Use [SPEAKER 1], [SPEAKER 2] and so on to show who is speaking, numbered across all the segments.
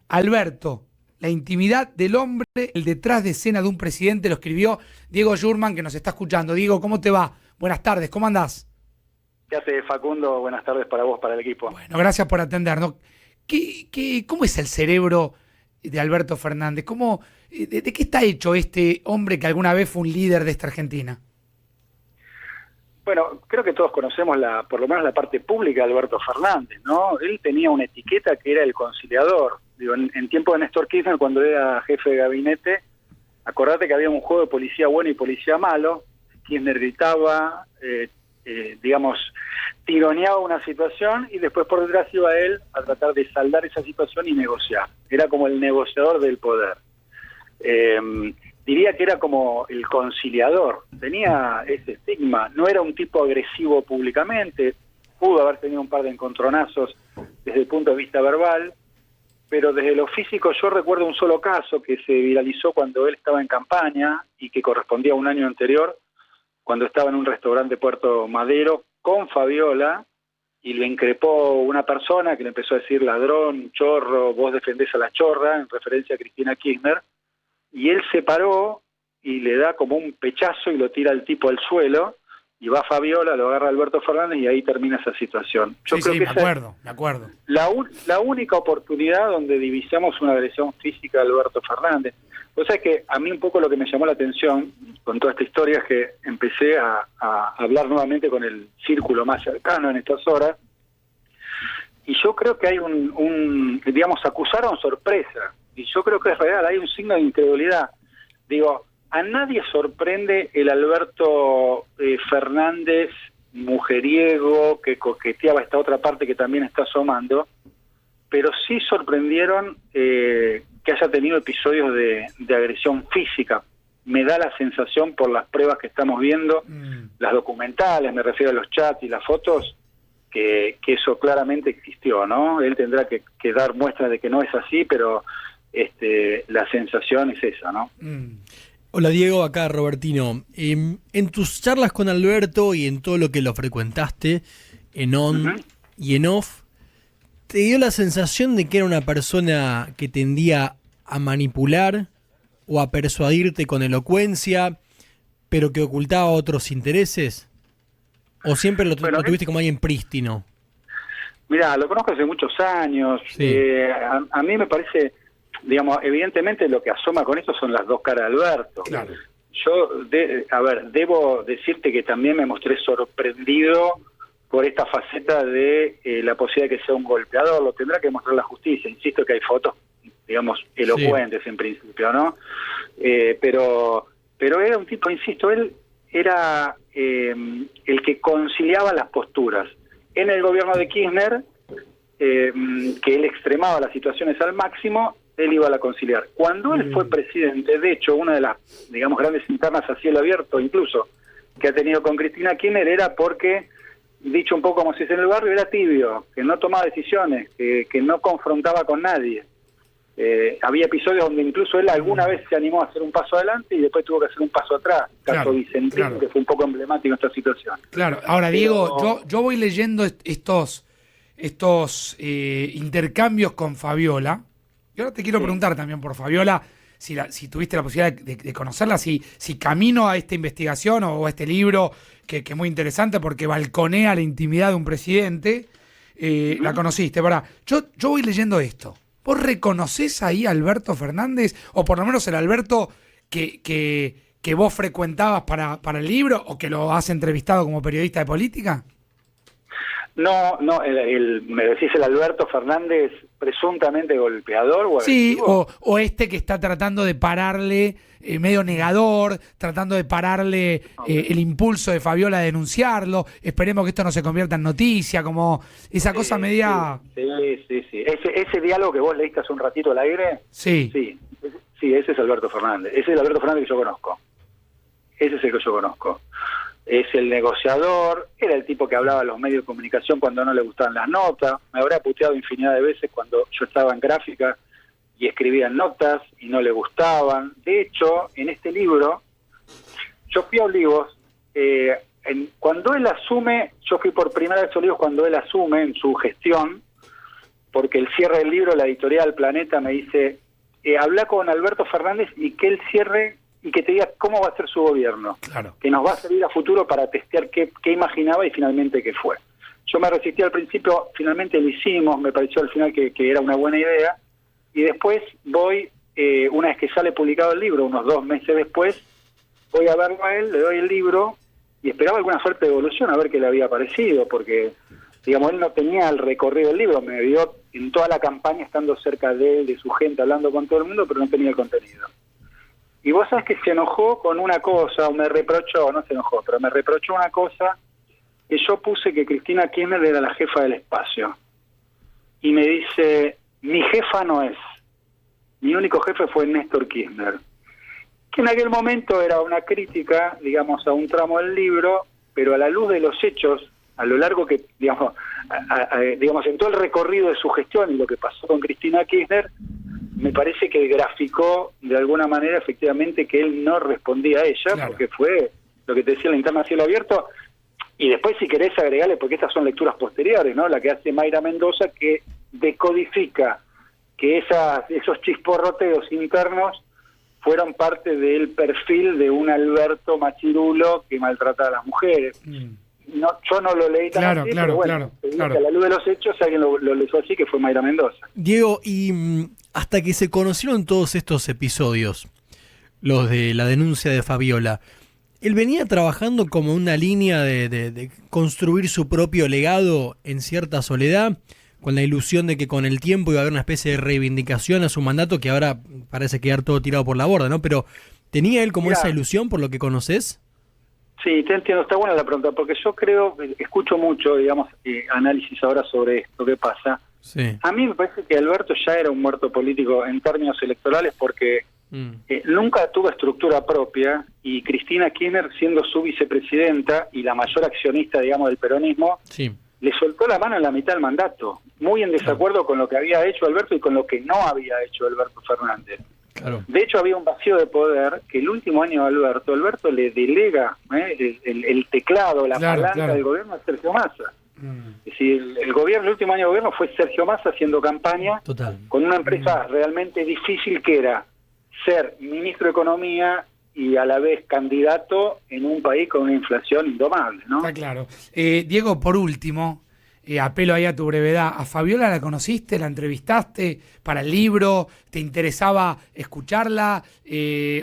[SPEAKER 1] Alberto, la intimidad del hombre, el detrás de escena de un presidente, lo escribió Diego Yurman, que nos está escuchando. Diego, ¿cómo te va? Buenas tardes, ¿cómo andás?
[SPEAKER 2] ¿Qué hace, Facundo? Buenas tardes para vos, para el equipo.
[SPEAKER 1] Bueno, gracias por atendernos. ¿Cómo es el cerebro de Alberto Fernández? ¿De qué está hecho este hombre que alguna vez fue un líder de esta Argentina?
[SPEAKER 2] Bueno, creo que todos conocemos por lo menos la parte pública de Alberto Fernández, ¿no? Él tenía una etiqueta que era el conciliador. Digo, en tiempo de Néstor Kirchner, cuando era jefe de gabinete, acordate que había un juego de policía bueno y policía malo. Kirchner gritaba, digamos, tironeaba una situación y después por detrás iba él a tratar de saldar esa situación y negociar. Era como el negociador del poder. Diría que era como el conciliador, tenía ese estigma, no era un tipo agresivo públicamente, pudo haber tenido un par de encontronazos desde el punto de vista verbal, pero desde lo físico yo recuerdo un solo caso que se viralizó cuando él estaba en campaña y que correspondía a un año anterior, cuando estaba en un restaurante de Puerto Madero con Fabiola y le increpó una persona que le empezó a decir ladrón, chorro, vos defendés a la chorra, en referencia a Cristina Kirchner. Y él se paró y le da como un pechazo y lo tira al tipo al suelo, y va Fabiola, lo agarra Alberto Fernández y ahí termina esa situación. Yo creo que
[SPEAKER 1] me acuerdo.
[SPEAKER 2] La única oportunidad donde divisamos una agresión física de Alberto Fernández. O sea, que a mí un poco lo que me llamó la atención con toda esta historia es que empecé a hablar nuevamente con el círculo más cercano en estas horas, y yo creo que hay digamos, acusaron sorpresa. Y yo creo que es real, hay un signo de incredulidad. Digo, a nadie sorprende el Alberto Fernández mujeriego que coqueteaba esta otra parte que también está asomando, pero sí sorprendieron que haya tenido episodios de agresión física. Me da la sensación, por las pruebas que estamos viendo, las documentales, me refiero a los chats y las fotos, que eso claramente existió, ¿no? Él tendrá que dar muestras de que no es así, pero la sensación es esa, ¿no?
[SPEAKER 3] Hola Diego, acá Robertino. En tus charlas con Alberto y en todo lo que lo frecuentaste, en on y en off, ¿te dio la sensación de que era una persona que tendía a manipular o a persuadirte con elocuencia, pero que ocultaba otros intereses? ¿O siempre lo tuviste como alguien prístino?
[SPEAKER 2] Mirá, lo conozco hace muchos años.
[SPEAKER 3] Sí.
[SPEAKER 2] A mí me parece, digamos, evidentemente lo que asoma con esto son las dos caras de Alberto.
[SPEAKER 1] Claro.
[SPEAKER 2] Yo, debo decirte que también me mostré sorprendido por esta faceta de la posibilidad de que sea un golpeador. Lo tendrá que mostrar la justicia. Insisto que hay fotos, digamos, elocuentes en principio, ¿no? Pero era un tipo, insisto, él era el que conciliaba las posturas. En el gobierno de Kirchner, que él extremaba las situaciones al máximo, él iba a la conciliar. Cuando él fue presidente, de hecho, una de las, digamos, grandes internas a cielo abierto, incluso, que ha tenido con Cristina Kirchner, era porque, dicho un poco como se dice en el barrio, era tibio, que no tomaba decisiones, que no confrontaba con nadie. Había episodios donde incluso él alguna vez se animó a hacer un paso adelante y después tuvo que hacer un paso atrás. Caso Vicentino, que fue un poco emblemático en esta situación.
[SPEAKER 1] Claro, ahora Diego, yo voy leyendo estos intercambios con Fabiola. Y ahora te quiero preguntar también por Fabiola, si tuviste la posibilidad de conocerla, si camino a esta investigación o a este libro, que es muy interesante porque balconea la intimidad de un presidente, la conociste. Ahora, yo voy leyendo esto. ¿Vos reconocés ahí a Alberto Fernández, o por lo menos el Alberto que vos frecuentabas para el libro, o que lo has entrevistado como periodista de política?
[SPEAKER 2] No, me decís el Alberto Fernández presuntamente golpeador o
[SPEAKER 1] sí,
[SPEAKER 2] agresivo.
[SPEAKER 1] o este que está tratando de pararle, medio negador, tratando de pararle el impulso de Fabiola a denunciarlo. Esperemos que esto no se convierta en noticia, como esa cosa media...
[SPEAKER 2] Sí. Ese diálogo que vos leíste hace un ratito al aire,
[SPEAKER 1] sí,
[SPEAKER 2] ese es Alberto Fernández. Ese es el Alberto Fernández que yo conozco. Ese es el que yo conozco. Es el negociador, era el tipo que hablaba a los medios de comunicación cuando no le gustaban las notas. Me habrá puteado infinidad de veces cuando yo estaba en gráfica y escribía notas y no le gustaban. De hecho, en este libro, yo fui a Olivos, cuando él asume, yo fui por primera vez a Olivos cuando él asume en su gestión, porque el cierre del libro, la editorial Planeta me dice, habla con Alberto Fernández y que él cierre y que te diga cómo va a ser su gobierno,
[SPEAKER 1] Claro.
[SPEAKER 2] que nos va a servir a futuro para testear qué imaginaba y finalmente qué fue. Yo me resistí al principio, finalmente lo hicimos, me pareció al final que era una buena idea, y después voy, una vez que sale publicado el libro, unos 2 meses después, voy a verlo a él, le doy el libro, y esperaba alguna suerte de evolución, a ver qué le había parecido, porque, digamos, él no tenía el recorrido del libro, me vio en toda la campaña estando cerca de él, de su gente, hablando con todo el mundo, pero no tenía el contenido. Y vos sabés que se enojó con una cosa, o me reprochó, no se enojó, pero me reprochó una cosa, que yo puse que Cristina Kirchner era la jefa del espacio. Y me dice, mi jefa no es. Mi único jefe fue Néstor Kirchner. Que en aquel momento era una crítica, digamos, a un tramo del libro, pero a la luz de los hechos, a lo largo que, digamos, digamos, en todo el recorrido de su gestión y lo que pasó con Cristina Kirchner, me parece que graficó de alguna manera efectivamente que él no respondía a ella,
[SPEAKER 1] Claro.
[SPEAKER 2] porque fue lo que te decía la interna a cielo abierto, y después si querés agregarle, porque estas son lecturas posteriores, ¿no? La que hace Mayra Mendoza, que decodifica que esos chisporroteos internos fueron parte del perfil de un Alberto machirulo que maltrataba a las mujeres. No, yo no lo leí tan
[SPEAKER 1] Claro,
[SPEAKER 2] así,
[SPEAKER 1] claro,
[SPEAKER 2] pero bueno,
[SPEAKER 1] claro,
[SPEAKER 2] te digo
[SPEAKER 1] claro.
[SPEAKER 2] que a la luz de los hechos alguien lo leyó así, que fue Mayra Mendoza.
[SPEAKER 3] Diego, y hasta que se conocieron todos estos episodios, los de la denuncia de Fabiola, él venía trabajando como una línea de construir su propio legado en cierta soledad, con la ilusión de que con el tiempo iba a haber una especie de reivindicación a su mandato que ahora parece quedar todo tirado por la borda, ¿no? Pero ¿tenía él como
[SPEAKER 2] Mirá,
[SPEAKER 3] esa ilusión por lo que conoces?
[SPEAKER 2] Sí, te entiendo, está buena la pregunta, porque yo creo, escucho mucho, digamos, análisis ahora sobre esto, qué pasa.
[SPEAKER 3] Sí.
[SPEAKER 2] A mí me parece que Alberto ya era un muerto político en términos electorales porque nunca tuvo estructura propia, y Cristina Kirchner, siendo su vicepresidenta y la mayor accionista, digamos, del peronismo,
[SPEAKER 3] Sí.
[SPEAKER 2] le soltó la mano en la mitad del mandato, muy en desacuerdo con lo que había hecho Alberto y con lo que no había hecho Alberto Fernández.
[SPEAKER 3] Claro.
[SPEAKER 2] De hecho, había un vacío de poder que el último año de Alberto le delega el teclado, la
[SPEAKER 1] Claro,
[SPEAKER 2] palanca
[SPEAKER 1] claro.
[SPEAKER 2] del gobierno a Sergio Massa. Es decir, el último año de gobierno fue Sergio Massa haciendo campaña
[SPEAKER 3] Total.
[SPEAKER 2] con una empresa realmente difícil que era ser ministro de Economía y a la vez candidato en un país con una inflación indomable, ¿no?
[SPEAKER 1] Está claro. Diego, por último, apelo ahí a tu brevedad. ¿A Fabiola la conociste, la entrevistaste para el libro? ¿Te interesaba escucharla?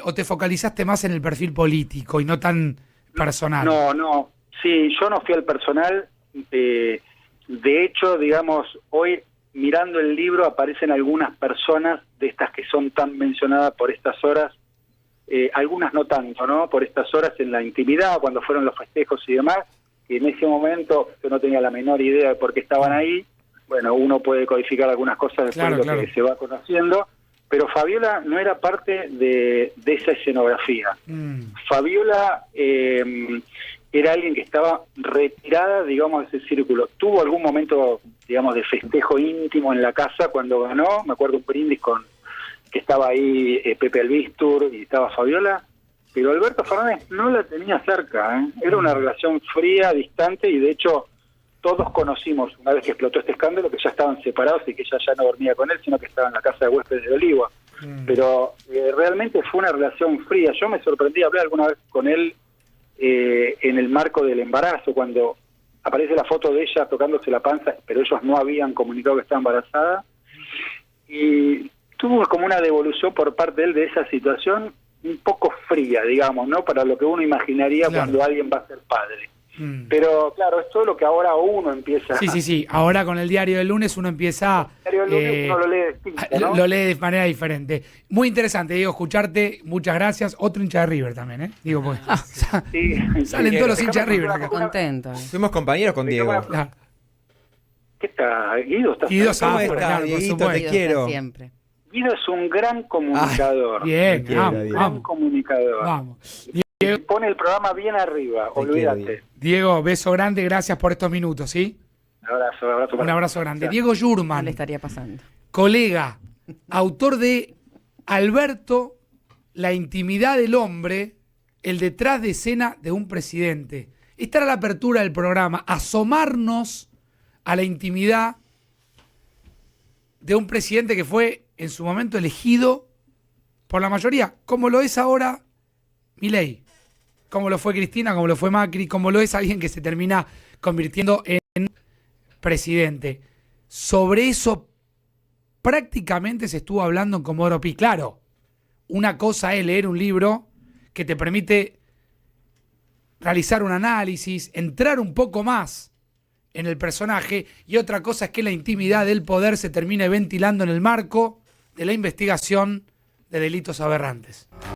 [SPEAKER 1] ¿O te focalizaste más en el perfil político y no tan personal?
[SPEAKER 2] No. Sí, yo no fui al personal. De hecho, digamos, hoy mirando el libro aparecen algunas personas de estas que son tan mencionadas por estas horas, algunas no tanto, ¿no? Por estas horas en la intimidad, cuando fueron los festejos y demás, que en ese momento yo no tenía la menor idea de por qué estaban ahí. Bueno, uno puede codificar algunas cosas después
[SPEAKER 1] Claro,
[SPEAKER 2] de lo
[SPEAKER 1] claro.
[SPEAKER 2] que se va conociendo, pero Fabiola no era parte de esa escenografía. Fabiola era alguien que estaba retirada, digamos, de ese círculo. Tuvo algún momento, digamos, de festejo íntimo en la casa cuando ganó. Me acuerdo un brindis que estaba ahí Pepe Albistur y estaba Fabiola, pero Alberto Fernández no la tenía cerca, ¿eh? Era una relación fría, distante, y de hecho todos conocimos, una vez que explotó este escándalo, que ya estaban separados y que ella ya no dormía con él, sino que estaba en la casa de huéspedes de Oliva. Pero realmente fue una relación fría. Yo me sorprendí, hablé alguna vez con él en el marco del embarazo, cuando aparece la foto de ella tocándose la panza, pero ellos no habían comunicado que estaba embarazada, y tuvo como una devolución por parte de él de esa situación un poco fría, digamos, ¿no? Para lo que uno imaginaría cuando alguien va a ser padre. Pero claro, es todo lo que ahora uno empieza.
[SPEAKER 1] Sí. Ahora con el diario del lunes uno empieza...
[SPEAKER 2] El diario del lunes uno lo lee distinto, ¿no?
[SPEAKER 1] Lo lee de manera diferente. Muy interesante, Diego, escucharte. Muchas gracias. Otro hincha de River también, ¿eh? Digo, pues,
[SPEAKER 2] Sí.
[SPEAKER 1] salen todos los hinchas de River acá.
[SPEAKER 4] Contento.
[SPEAKER 5] Fuimos compañeros con Diego.
[SPEAKER 1] Claro.
[SPEAKER 2] ¿Qué está? Guido está.
[SPEAKER 1] Guido
[SPEAKER 5] ¿Cómo
[SPEAKER 1] Zafra,
[SPEAKER 5] estás,
[SPEAKER 1] claro, por
[SPEAKER 5] Dieguito?
[SPEAKER 1] supuesto.
[SPEAKER 5] Te quiero.
[SPEAKER 4] Siempre.
[SPEAKER 2] Guido es un gran comunicador.
[SPEAKER 1] Bien,
[SPEAKER 5] quiero,
[SPEAKER 1] vamos,
[SPEAKER 5] Diego.
[SPEAKER 2] Gran
[SPEAKER 1] vamos.
[SPEAKER 2] comunicador.
[SPEAKER 1] Vamos.
[SPEAKER 2] Pone el programa bien arriba,
[SPEAKER 5] Te
[SPEAKER 2] olvídate.
[SPEAKER 5] quiero,
[SPEAKER 1] Diego, beso grande, gracias por estos minutos, ¿sí?
[SPEAKER 2] Abrazo.
[SPEAKER 1] Un abrazo grande.
[SPEAKER 2] Gracias.
[SPEAKER 1] Diego
[SPEAKER 4] No
[SPEAKER 1] Yurman,
[SPEAKER 4] le estaría pasando.
[SPEAKER 1] colega, autor de Alberto, la intimidad del hombre, el detrás de escena de un presidente. Esta era la apertura del programa, asomarnos a la intimidad de un presidente que fue en su momento elegido por la mayoría, como lo es ahora Milei, como lo fue Cristina, como lo fue Macri, como lo es alguien que se termina convirtiendo en presidente. Sobre eso prácticamente se estuvo hablando en Comodoro Pi. Claro, una cosa es leer un libro que te permite realizar un análisis, entrar un poco más en el personaje, y otra cosa es que la intimidad del poder se termine ventilando en el marco de la investigación de delitos aberrantes.